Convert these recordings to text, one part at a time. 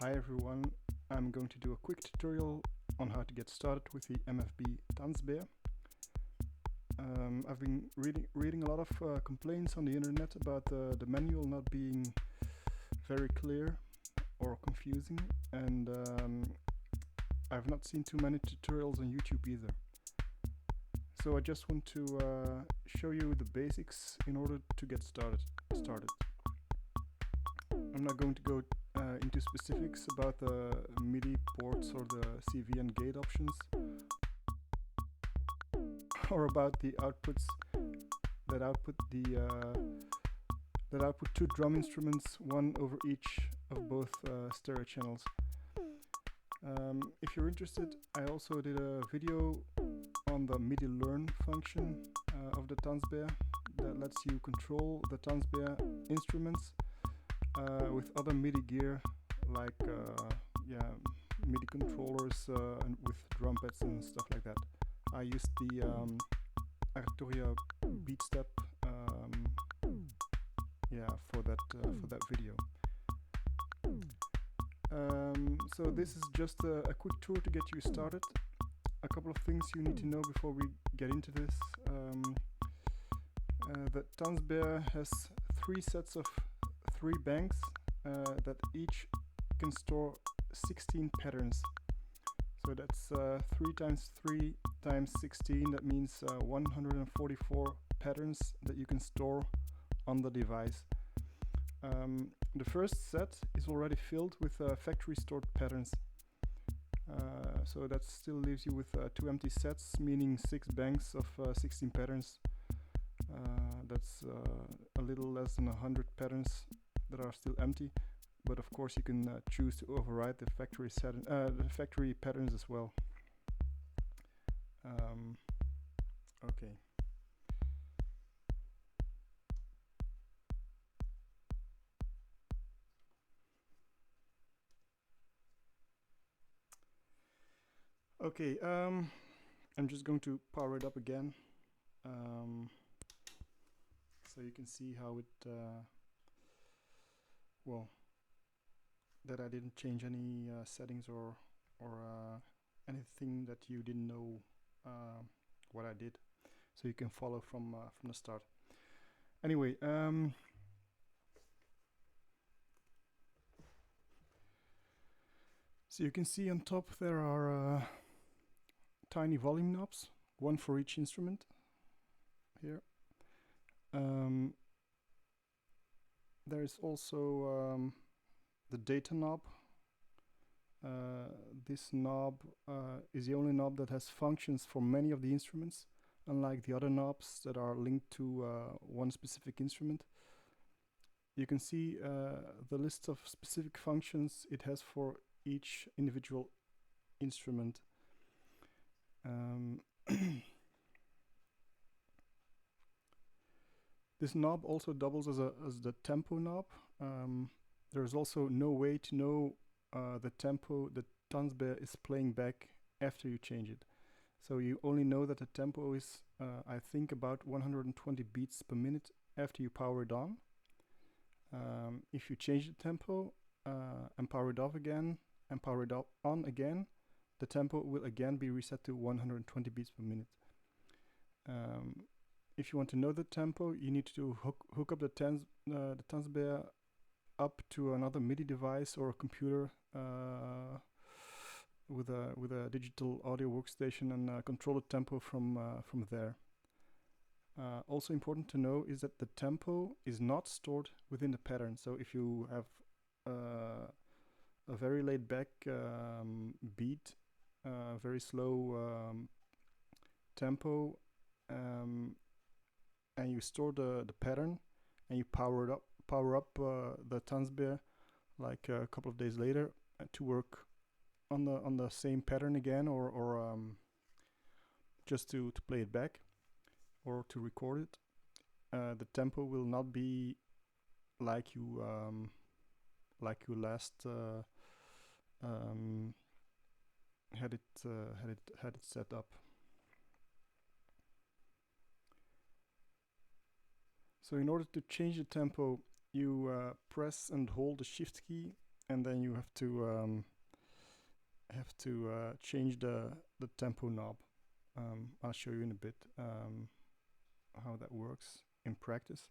Hi everyone, I'm going to do a quick tutorial on how to get started with the MFB Tanzbär. I've been reading a lot of complaints on the internet about the manual not being very clear or confusing, and I've not seen too many tutorials on YouTube either. So I just want to show you the basics in order to get started. I'm not going to go into specifics about the MIDI ports or the CV and gate options, or about the outputs that output two drum instruments, one over each of both stereo channels. If you're interested, I also did a video on the MIDI learn function of the Tanzbär that lets you control the Tanzbär instruments with other MIDI gear, like MIDI controllers and with drum pads and stuff like that. I used the Arturia beat step for that video. So this is just a quick tour to get you started. A couple of things you need to know before we get into this. The Tanzbär has 3 sets of 3 banks that each can store 16 patterns. So that's 3 times 3 times 16. That means 144 patterns that you can store on the device. The first set is already filled with factory stored patterns. So that still leaves you with 2 empty sets, meaning 6 banks of 16 patterns. That's a little less than 100 patterns that are still empty, but of course you can choose to override the factory patterns as well. Okay. Okay, I'm just going to power it up again, so you can see how it, that I didn't change any settings or anything that you didn't know what I did, so you can follow from the start. Anyway, so you can see on top there are tiny volume knobs, one for each instrument here. There is also the data knob. This knob is the only knob that has functions for many of the instruments, unlike the other knobs that are linked to one specific instrument. You can see the list of specific functions it has for each individual instrument. This knob also doubles as the tempo knob. There's also no way to know the tempo the Tanzbär is playing back after you change it. So you only know that the tempo is, I think, about 120 beats per minute after you power it on. If you change the tempo and power it off again and power it on again, the tempo will again be reset to 120 beats per minute. If you want to know the tempo, you need to hook up the Tanzbär up to another MIDI device or a computer with a digital audio workstation and control the tempo from there. Also important to know is that the tempo is not stored within the pattern. So if you have a very laid back beat, very slow tempo, and you store the pattern and you power up the Tanzbär like a couple of days later to work on the same pattern again, or just to play it back or to record it, the tempo will not be like you last had it set up. So in order to change the tempo, you press and hold the shift key and then you have to change the tempo knob. I'll show you in a bit how that works in practice.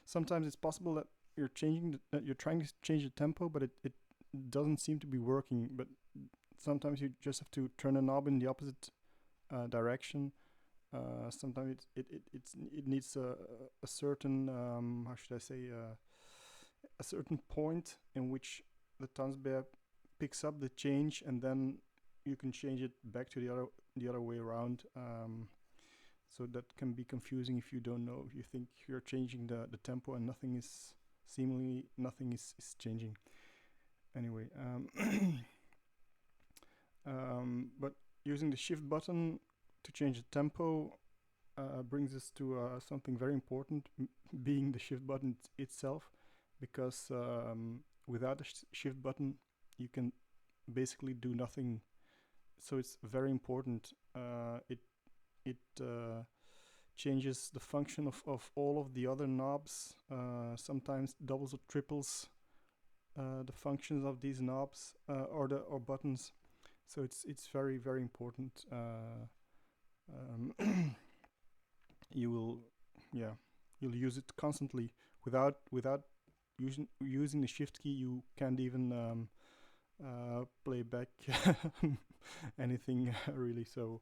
Sometimes it's possible that you're trying to change the tempo, but it doesn't seem to be working. But sometimes you just have to turn the knob in the opposite direction. Sometimes it needs a certain how should I say, a certain point in which the Tanzbär picks up the change, and then you can change it back to the other way around. So that can be confusing if you don't know. If you think you're changing the tempo and seemingly nothing is changing. Anyway, but using the shift button to change the tempo brings us to something very important, being the shift button itself, because without the shift button you can basically do nothing. So it's very important. It changes the function of all of the other knobs, sometimes doubles or triples the functions of these knobs or buttons. So it's very, very important. You'll use it constantly. Without using the shift key, you can't even play back anything really. So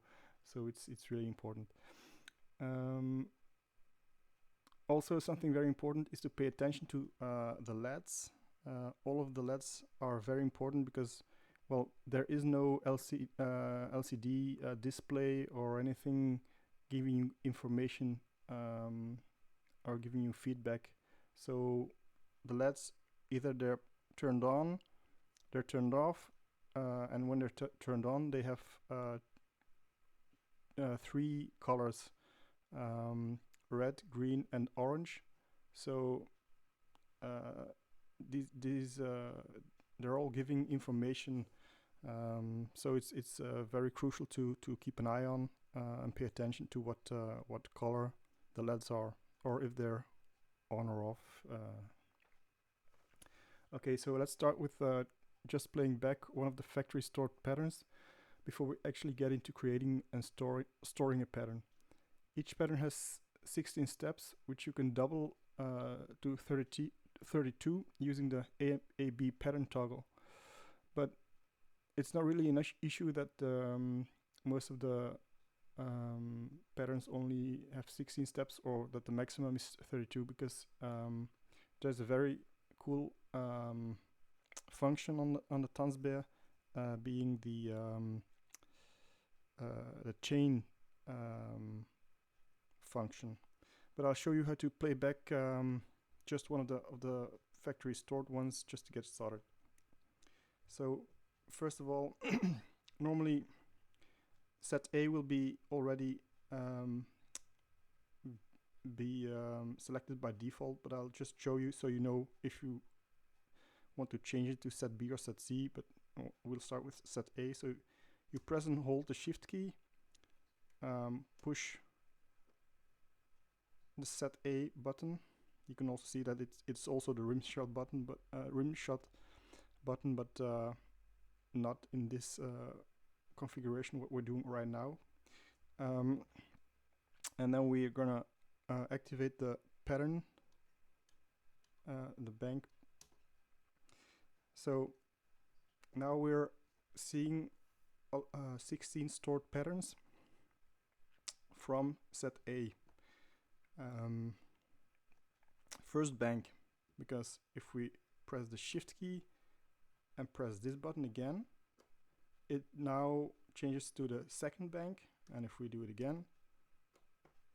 it's really important. Also, something very important is to pay attention to the LEDs. All of the LEDs are very important because, well, there is no LCD display or anything giving you information or giving you feedback. So the LEDs, either they're turned on, they're turned off, and when they're turned on, they have 3 colors: red, green, and orange. So these they're all giving information. So it's very crucial to keep an eye on and pay attention to what color the LEDs are, or if they're on or off. Okay, so let's start with just playing back one of the factory stored patterns before we actually get into creating and storing a pattern. Each pattern has 16 steps, which you can double to 32 using the AB pattern toggle. But it's not really an issue that most of the patterns only have 16 steps, or that the maximum is 32, because there's a very cool function on the Tanzbär, being the chain function. But I'll show you how to play back just one of the factory stored ones, just to get started. So first of all, normally set A will be already selected by default, but I'll just show you so you know if you want to change it to set B or set C. But we'll start with set A. So you press and hold the shift key, push the set A button. You can also see that it's also the rim shot button, but not in this configuration what we're doing right now. And then we're gonna activate the pattern, the bank. So now we're seeing 16 stored patterns from set A. First bank, because if we press the shift key and press this button again, it now changes to the second bank, and if we do it again,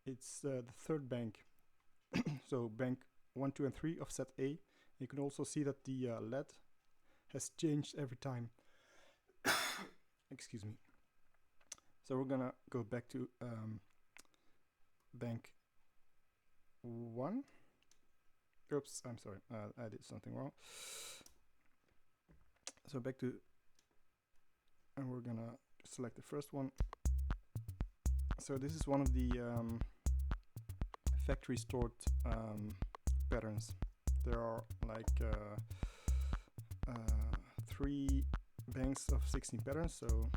it's the third bank. So bank 1, 2, and 3 of set A. You can also see that the LED has changed every time. Excuse me. So we're gonna go back to bank 1. Oops, I'm sorry, I did something wrong. So back to, and we're gonna select the first one. So this is one of the factory stored patterns. there are like 3 banks of 16 patterns, so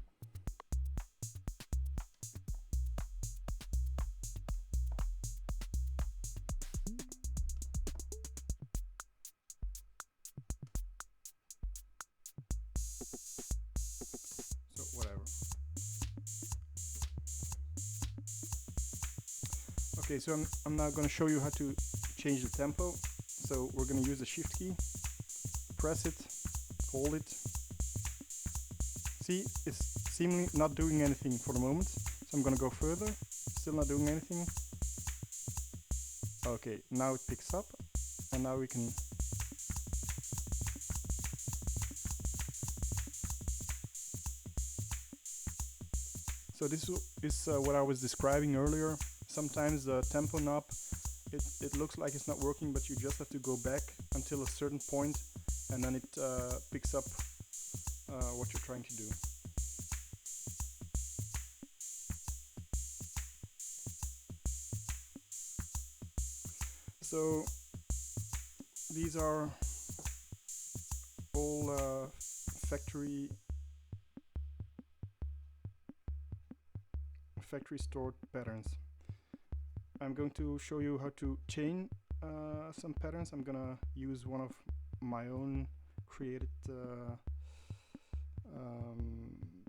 whatever. Okay, so I'm now going to show you how to change the tempo. So we're going to use the shift key, press it, hold it. See, it's seemingly not doing anything for the moment. So I'm going to go further, still not doing anything. Okay, now it picks up, and now we can so this is what I was describing earlier. Sometimes the tempo knob, it looks like it's not working, but you just have to go back until a certain point, and then it picks up what you're trying to do. So these are all factory stored patterns. I'm going to show you how to chain some patterns. I'm gonna use one of my own created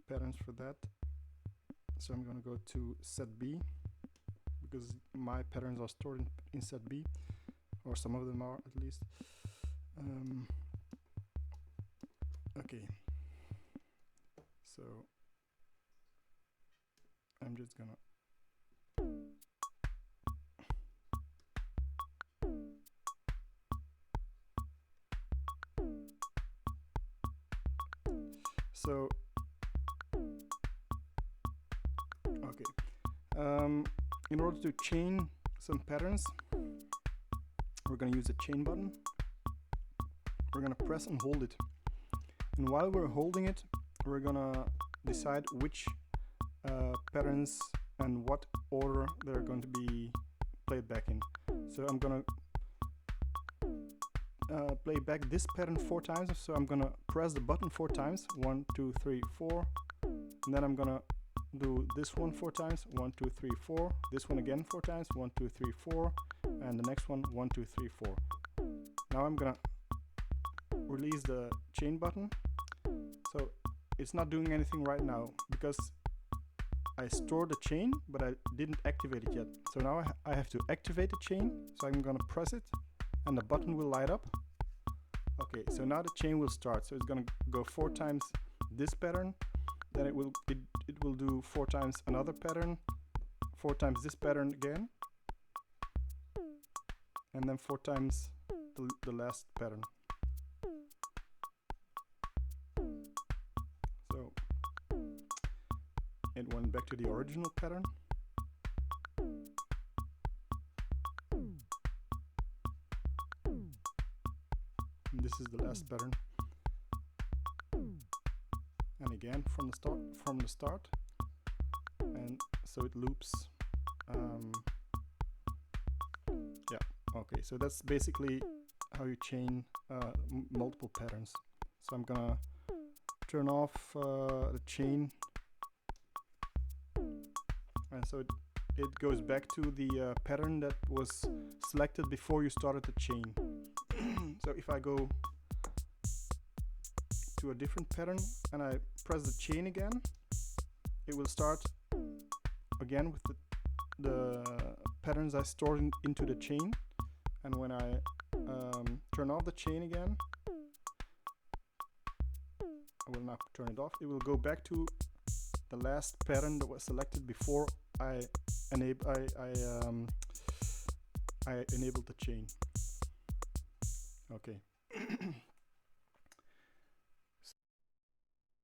patterns for that. So I'm gonna go to set B, because my patterns are stored in set B, or some of them are at least. Okay, so I'm just gonna in order to chain some patterns, we're going to use the chain button. We're going to press and hold it, and while we're holding it, we're going to decide which patterns and what order they're going to be played back in. So I'm going to play back this pattern 4 times, so I'm going to press the button 4 times, 1, 2, 3, 4, and then I'm going to do this one 4 times, 1, 2, 3, 4, this one again 4 times, 1, 2, 3, 4, and the next one 1, 2, 3, 4. Now I'm gonna release the chain button. So it's not doing anything right now because I stored the chain, but I didn't activate it yet. So now I have to activate the chain, so I'm gonna press it and the button will light up. Okay, so now the chain will start. So it's gonna go 4 times this pattern, then it will do 4 times another pattern, 4 times this pattern again, and then 4 times the last pattern. So it went back to the original pattern. And this is the last pattern. And again from the start, and so it loops. Yeah, okay, so that's basically how you chain multiple patterns. So I'm gonna turn off the chain, and so it goes back to the pattern that was selected before you started the chain. So if I go to a different pattern and I press the chain again, it will start again with the patterns I stored into the chain. And when I turn off the chain again, I will now turn it off. It will go back to the last pattern that was selected before I enabled the chain. Okay.